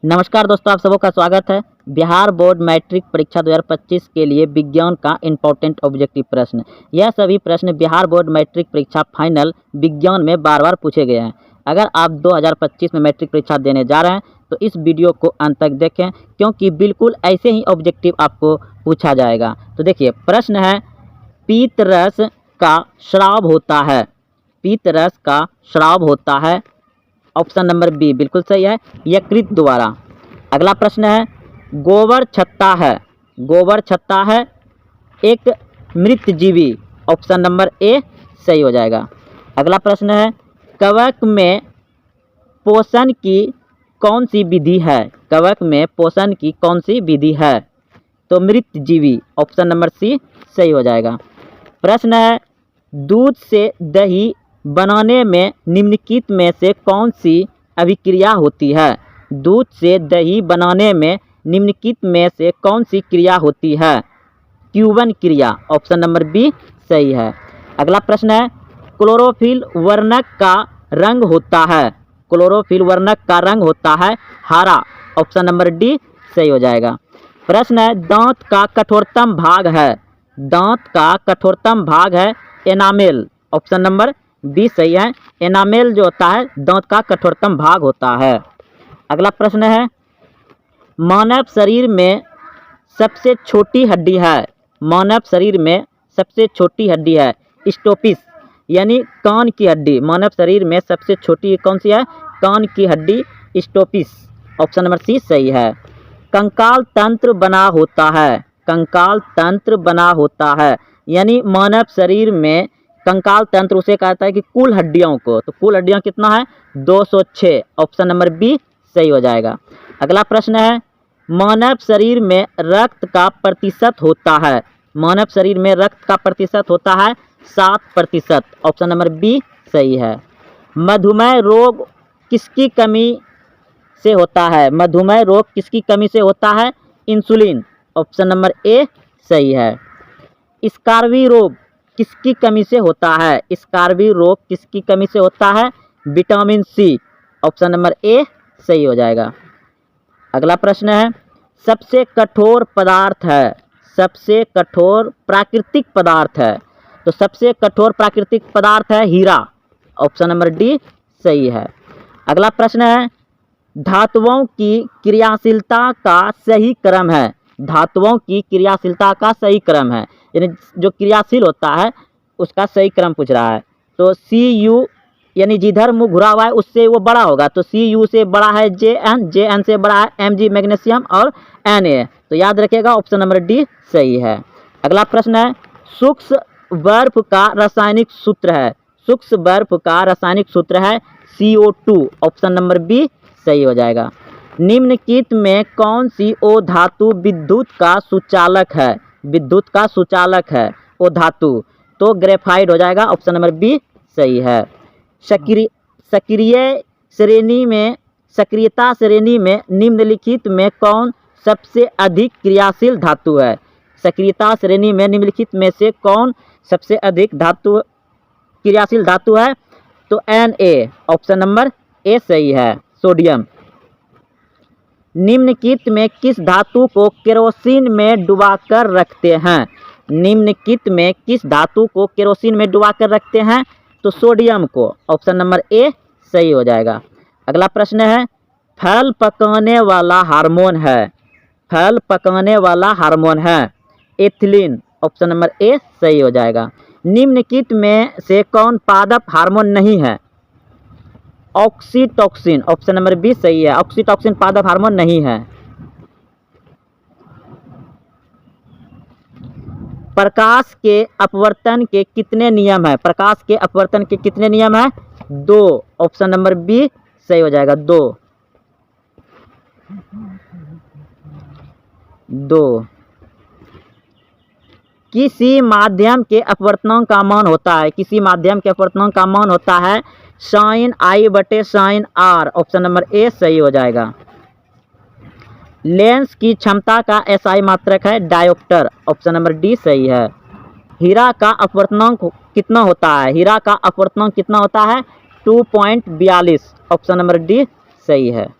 नमस्कार दोस्तों, आप सबों का स्वागत है। बिहार बोर्ड मैट्रिक परीक्षा 2025 के लिए विज्ञान का इम्पोर्टेंट ऑब्जेक्टिव प्रश्न। यह सभी प्रश्न बिहार बोर्ड मैट्रिक परीक्षा फाइनल विज्ञान में बार बार पूछे गए हैं। अगर आप 2025 में मैट्रिक परीक्षा देने जा रहे हैं तो इस वीडियो को अंत तक देखें, क्योंकि बिल्कुल ऐसे ही ऑब्जेक्टिव आपको पूछा जाएगा। तो देखिए, प्रश्न है पीत रस का स्राव होता है। पीत रस का स्राव होता है। ऑप्शन नंबर बी बिल्कुल सही है, यकृत द्वारा। अगला प्रश्न है गोबर छत्ता है। गोबर छत्ता है एक मृत जीवी। ऑप्शन नंबर ए सही हो जाएगा। अगला प्रश्न है कवक में पोषण की कौन सी विधि है। कवक में पोषण की कौन सी विधि है, तो मृत जीवी। ऑप्शन नंबर सी सही हो जाएगा। प्रश्न है दूध से दही बनाने में निम्नलिखित में से कौन सी अभिक्रिया होती है। दूध से दही बनाने में निम्नलिखित में से कौन सी क्रिया होती है, क्यूबन क्रिया। ऑप्शन नंबर बी सही है। अगला प्रश्न है क्लोरोफिल वर्णक का रंग होता है। क्लोरोफिल वर्णक का रंग होता है हरा। ऑप्शन नंबर डी सही हो जाएगा। प्रश्न है दांत का कठोरतम भाग है। दांत का कठोरतम भाग है एनामेल। ऑप्शन नंबर बी सही है। एनामेल जो होता है दांत का कठोरतम भाग होता है। अगला प्रश्न है मानव शरीर में सबसे छोटी हड्डी है। मानव शरीर में सबसे छोटी हड्डी है स्टोपिस, यानी कान की हड्डी। मानव शरीर में सबसे छोटी कौन सी है, कान की हड्डी स्टोपिस। ऑप्शन नंबर सी सही है। कंकाल तंत्र बना होता है। कंकाल तंत्र बना होता है, यानी मानव शरीर में कंकाल तंत्र उसे कहता है कि कुल हड्डियों को। तो कुल हड्डियां कितना है 206। ऑप्शन नंबर बी सही हो जाएगा। अगला प्रश्न है मानव शरीर में रक्त का प्रतिशत होता है। मानव शरीर में रक्त का प्रतिशत होता है 7%। ऑप्शन नंबर बी सही है। मधुमेह रोग किसकी कमी से होता है। मधुमेह रोग किसकी कमी से होता है, इंसुलिन। ऑप्शन नंबर ए सही है। स्कारवी रोग किसकी कमी से होता है। स्कारवी रोग किसकी कमी से होता है, vitamin C. Option number A सही हो जाएगा। अगला प्रश्न है सबसे कठोर पदार्थ है। सबसे कठोर प्राकृतिक पदार्थ है, तो सबसे कठोर प्राकृतिक पदार्थ है हीरा। ऑप्शन नंबर डी सही है। अगला प्रश्न है धातुओं की क्रियाशीलता का सही क्रम है। धातुओं की क्रियाशीलता का सही क्रम है, यानी जो क्रियाशील होता है उसका सही क्रम पूछ रहा है। तो सी यू, यानी जिधर मुँह घुरा हुआ है उससे वो बड़ा होगा। तो सी यू से बड़ा है जे एन से बड़ा है एम जी मैग्नीशियम और एन ए। तो याद रखिएगा ऑप्शन नंबर डी सही है। अगला प्रश्न है सूक्ष्म बर्फ का रासायनिक सूत्र है। सूक्ष्म बर्फ का रासायनिक सूत्र है CO2। ऑप्शन नंबर बी सही हो जाएगा। निम्नलिखित में कौन सी ओ धातु विद्युत का सुचालक है। विद्युत का सुचालक है ओ धातु, तो ग्रेफाइट हो जाएगा। ऑप्शन नंबर बी सही है। सक्रिय श्रेणी में, सक्रियता श्रेणी में निम्नलिखित में कौन सबसे अधिक क्रियाशील धातु है। सक्रियता श्रेणी में निम्नलिखित में से कौन सबसे अधिक धातु क्रियाशील धातु है, तो Na। ऑप्शन नंबर ए सही है, सोडियम। निम्नलिखित में किस धातु को केरोसिन में डुबाकर रखते हैं। निम्नलिखित में किस धातु को केरोसिन में डुबाकर रखते हैं, तो सोडियम को। ऑप्शन नंबर ए सही हो जाएगा। अगला प्रश्न है फल पकाने वाला हार्मोन है। फल पकाने वाला हार्मोन है एथिलीन। ऑप्शन नंबर ए सही हो जाएगा। निम्नलिखित में से कौन पादप हार्मोन नहीं है, ऑक्सीटोसिन। ऑप्शन नंबर बी सही है। ऑक्सीटोसिन पादप हार्मोन नहीं है। प्रकाश के अपवर्तन के कितने नियम है। प्रकाश के अपवर्तन के कितने नियम है, 2। ऑप्शन नंबर बी सही हो जाएगा, 2। किसी माध्यम के अपवर्तनांक का मान होता है। किसी माध्यम के अपवर्तनांक का मान होता है sin I/sin R। Option number A सही हो जाएगा। लेंस की क्षमता का SI मात्रक है डायोप्टर। ऑप्शन नंबर डी सही है। हीरा का अपवर्तनांक कितना होता है। हीरा का अपवर्तनांक कितना होता है 2.42। ऑप्शन नंबर डी सही है।